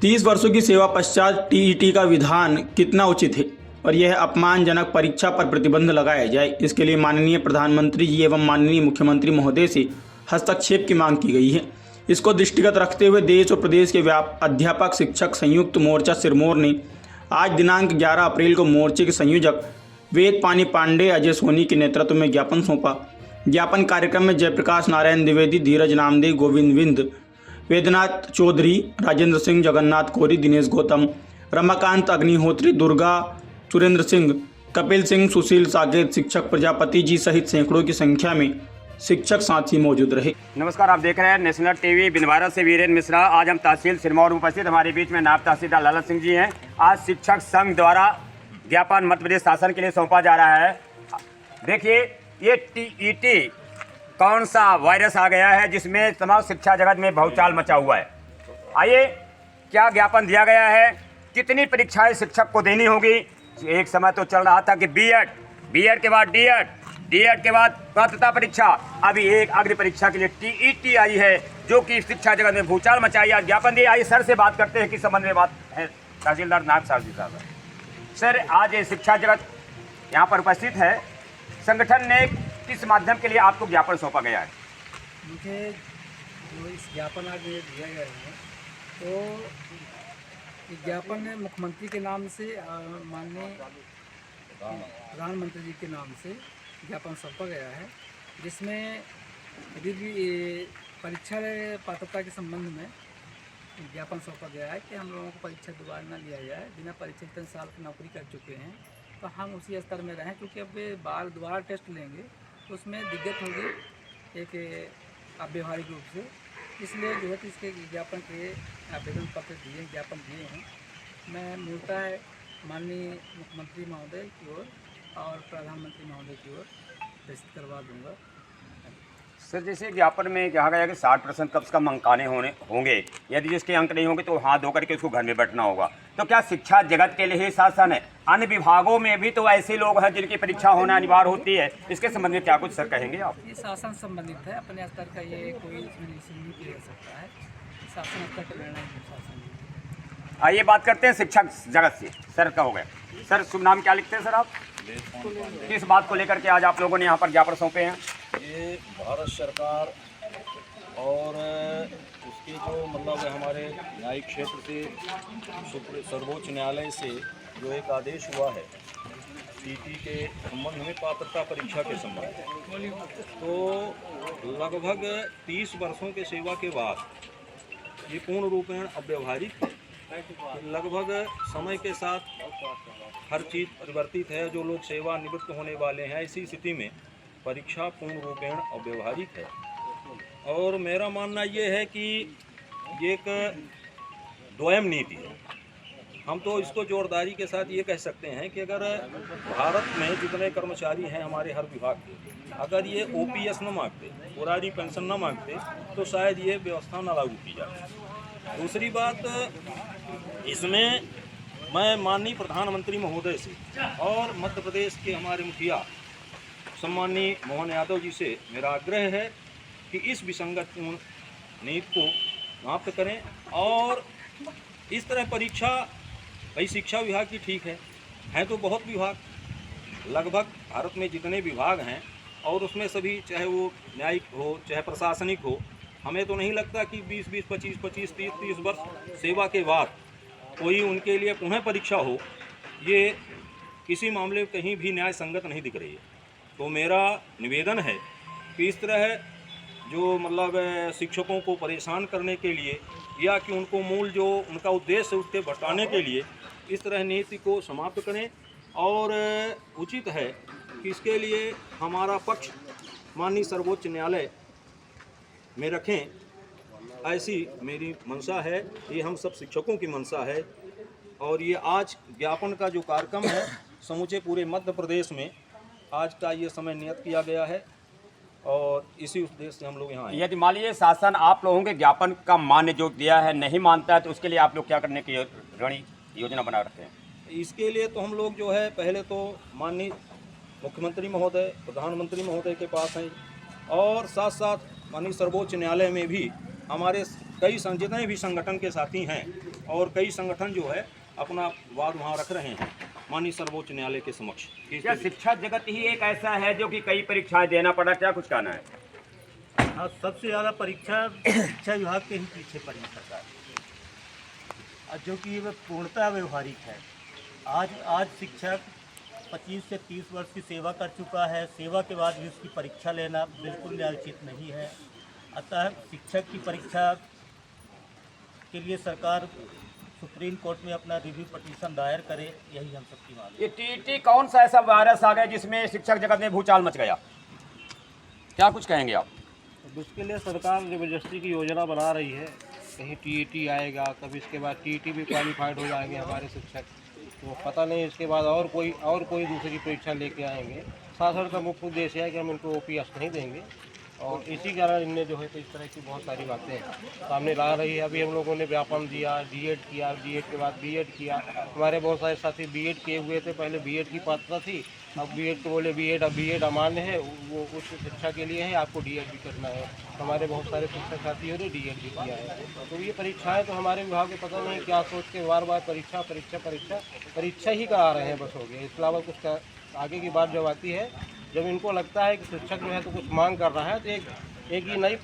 30 वर्षों की सेवा पश्चात टीईटी का विधान कितना उचित है और यह अपमानजनक परीक्षा पर प्रतिबंध लगाया जाए, इसके लिए माननीय प्रधानमंत्री जी एवं माननीय मुख्यमंत्री महोदय से हस्तक्षेप की मांग की गई है। इसको दृष्टिगत रखते हुए देश और प्रदेश के अध्यापक शिक्षक संयुक्त मोर्चा सिरमौर ने आज दिनांक 11 अप्रैल को मोर्चे के संयोजक वेद पानी पांडे अजय सोनी के नेतृत्व में ज्ञापन सौंपा। ज्ञापन कार्यक्रम में जयप्रकाश नारायण द्विवेदी, धीरज नामदेव, गोविंद विंद, वेदनाथ चौधरी, राजेंद्र सिंह, जगन्नाथ कोरी, दिनेश गौतम, रमाकांत अग्निहोत्री, दुर्गा सुरेंद्र सिंह, कपिल सिंह, सुशील साकेत, शिक्षक प्रजापति जी सहित सैकड़ों की संख्या में शिक्षक साथी मौजूद रहे। नमस्कार, आप देख रहे हैं नेशनल टीवी। बिनवारा से वीरेंद्र मिश्रा। आज हम तहसील सिरमौर में उपस्थित, हमारे बीच में नायब तहसीलदार लाला सिंह जी हैं। आज शिक्षक संघ द्वारा ज्ञापन मध्य प्रदेश शासन के लिए सौंपा जा रहा है। देखिए, ये टीईटी कौन सा वायरस आ गया है जिसमें तमाम शिक्षा जगत में भौचाल मचा हुआ है। आइए, क्या ज्ञापन दिया गया है, कितनी परीक्षाएं शिक्षक को देनी होगी। एक समय तो चल रहा था कि बीएड के बाद डीएड के बाद पात्रता परीक्षा, अभी एक अग्नि परीक्षा के लिए टीईटी आई है जो कि शिक्षा जगत में भूचाल मचाई। आज ज्ञापन दिए। आइए सर से बात करते हैं, किस संबंध में बात है। तहसीलदार नायब साहब, सर आज शिक्षा जगत यहाँ पर उपस्थित है, संगठन ने किस माध्यम के लिए आपको ज्ञापन सौंपा गया है? मुझे जो इस ज्ञापन आज दिया गया है, तो इस ज्ञापन मुख्यमंत्री के नाम से, माननीय प्रधानमंत्री जी के नाम से ज्ञापन सौंपा गया है, जिसमें अभी भी परीक्षा पात्रता के संबंध में ज्ञापन सौंपा गया है कि हम लोगों को परीक्षा दोबारा न लिया जाए। बिना परीक्षा इतने साल की नौकरी कर चुके हैं तो हम उसी स्तर में रहें, क्योंकि अब बार दोबारा टेस्ट लेंगे तो उसमें दिक्कत होगी एक अव्यवहारिक रूप से। इसलिए जो है कि इसके ज्ञापन के आवेदन पत्र दिए, ज्ञापन दिए हैं। मैं मूलतः माननीय मुख्यमंत्री महोदय की ओर और प्रधानमंत्री महोदय की ओर प्रेषित करवा दूंगा। सर, जैसे ज्ञापन में कहा गया कि 60% कम से कम अंक आने होंगे, यदि जिसके अंक नहीं होंगे तो हाथ धोकर के उसको घर में बैठना होगा। तो क्या शिक्षा जगत के लिए ही शासन है? अन्य विभागों में भी तो ऐसे लोग हैं जिनकी परीक्षा होना अनिवार्य होती है। इसके संबंध में क्या कुछ सर कहेंगे आप? ये शासन संबंधित है, अपने स्तर का ये कोई इसमें नहीं किया जा सकता है। शासन स्तर का निर्णय शासन। आइए बात करते हैं शिक्षक जगत से। सर का हो गया। सर, शुभ नाम क्या लिखते हैं सर आप? किस बात को लेकर के आज आप लोगों ने यहाँ पर ज्ञापन सौंपे हैं? ये भारत सरकार और उसके जो मतलब हमारे न्यायिक क्षेत्र से सर्वोच्च न्यायालय से जो एक आदेश हुआ है टीटी के संबंध में, पात्रता परीक्षा के संबंध में, तो लगभग 30 वर्षों के सेवा के बाद ये पूर्ण रूपेण अव्यवहारिक है। लगभग समय के साथ हर चीज़ परिवर्तित है। जो लोग सेवानिवृत्त होने वाले हैं, ऐसी स्थिति में परीक्षा पूर्ण रूपेण अव्यवहारिक है। और मेरा मानना ये है कि ये एक द्वयम नीति है। हम तो इसको जोरदारी के साथ ये कह सकते हैं कि अगर भारत में जितने कर्मचारी हैं हमारे हर विभाग के, अगर ये ओपीएस न मांगते, पुरानी पेंशन न मांगते, तो शायद ये व्यवस्था न लागू की जाती। दूसरी बात, इसमें मैं माननीय प्रधानमंत्री महोदय से और मध्य प्रदेश के हमारे मुखिया सम्माननीय मोहन यादव जी से मेरा आग्रह है कि इस विसंगत नीति को समाप्त करें। और इस तरह परीक्षा, भाई शिक्षा विभाग की ठीक है तो बहुत विभाग, लगभग भारत में जितने विभाग हैं, और उसमें सभी, चाहे वो न्यायिक हो चाहे प्रशासनिक हो, हमें तो नहीं लगता कि 20-20, 25-25, 30-30 वर्ष सेवा के बाद कोई उनके लिए पुनः परीक्षा हो। ये किसी मामले में कहीं भी न्याय संगत नहीं दिख रही है। तो मेरा निवेदन है कि इस तरह जो मतलब शिक्षकों को परेशान करने के लिए या कि उनको मूल जो उनका उद्देश्य है उसके भटकाने के लिए इस तरह नीति को समाप्त करें। और उचित है कि इसके लिए हमारा पक्ष माननीय सर्वोच्च न्यायालय में रखें, ऐसी मेरी मंशा है। ये हम सब शिक्षकों की मंशा है। और ये आज ज्ञापन का जो कार्यक्रम है समूचे पूरे मध्य प्रदेश में आज का ये समय नियत किया गया है, और इसी उद्देश्य से हम लोग यहाँ आए। यदि मान लीजिए शासन आप लोगों के ज्ञापन का मान्य जो दिया है नहीं मानता है, तो उसके लिए आप लोग क्या करने की रणनीति योजना बना रखते हैं? इसके लिए तो हम लोग जो है पहले तो माननीय मुख्यमंत्री महोदय, प्रधानमंत्री महोदय के पास हैं, और साथ साथ माननीय सर्वोच्च न्यायालय में भी हमारे कई जितने भी संगठन के साथी हैं और कई संगठन जो है अपना वाद वहाँ रख रहे हैं माननीय सर्वोच्च न्यायालय के समक्ष। क्या शिक्षा जगत ही एक ऐसा है जो कि कई परीक्षाएं देना पड़ा, क्या कुछ कहना है? हाँ, सबसे ज़्यादा परीक्षा शिक्षा विभाग के ही पीछे पड़ी सरकार, और जो कि वह पूर्णतः व्यवहारिक है। आज शिक्षक 25 से 30 वर्ष की सेवा कर चुका है, सेवा के बाद भी उसकी परीक्षा लेना बिल्कुल न्यायोचित नहीं है। अतः शिक्षक की परीक्षा के लिए सरकार सुप्रीम कोर्ट में अपना रिव्यू पिटीशन दायर करे, यही हम सबकी मांग है। ये टीटी कौन सा ऐसा वायरस आ गया जिसमें शिक्षक जगत में भूचाल मच गया, क्या कुछ कहेंगे आप? उसके लिए सरकार जबरदस्ती की योजना बना रही है, कहीं टीईटी आएगा, कभी इसके बाद टीईटी भी क्वालिफाइड हो जाएंगे हमारे शिक्षक, तो पता नहीं इसके बाद और कोई दूसरी परीक्षा लेके आएंगे। शासन का मुख्य उद्देश्य है कि हम इनको ओपीएस नहीं देंगे, और इसी कारण इनने जो है तो इस तरह की बहुत सारी बातें सामने ला रही है। अभी हम लोगों ने ज्ञापन दिया, डीएड किया, डीएड के बाद बीएड किया। हमारे बहुत सारे साथी बीएड किए हुए थे, पहले बीएड की पात्रता थी, अब बीएड को बोले अब बीएड अमान्य है, वो उच्च शिक्षा के लिए है, आपको डीएड भी करना है। हमारे बहुत सारे शिक्षक साथियों ने डीएड भी किया है। तो ये परीक्षाएँ तो हमारे विभाग में पता नहीं क्या सोच के बार बार परीक्षा ही करा रहे हैं, बस हो गया। इसके अलावा कुछ आगे की बात जब आती है, जब इनको लगता है कि शिक्षक जो है तो कुछ मांग कर रहा है, तो एक ये नई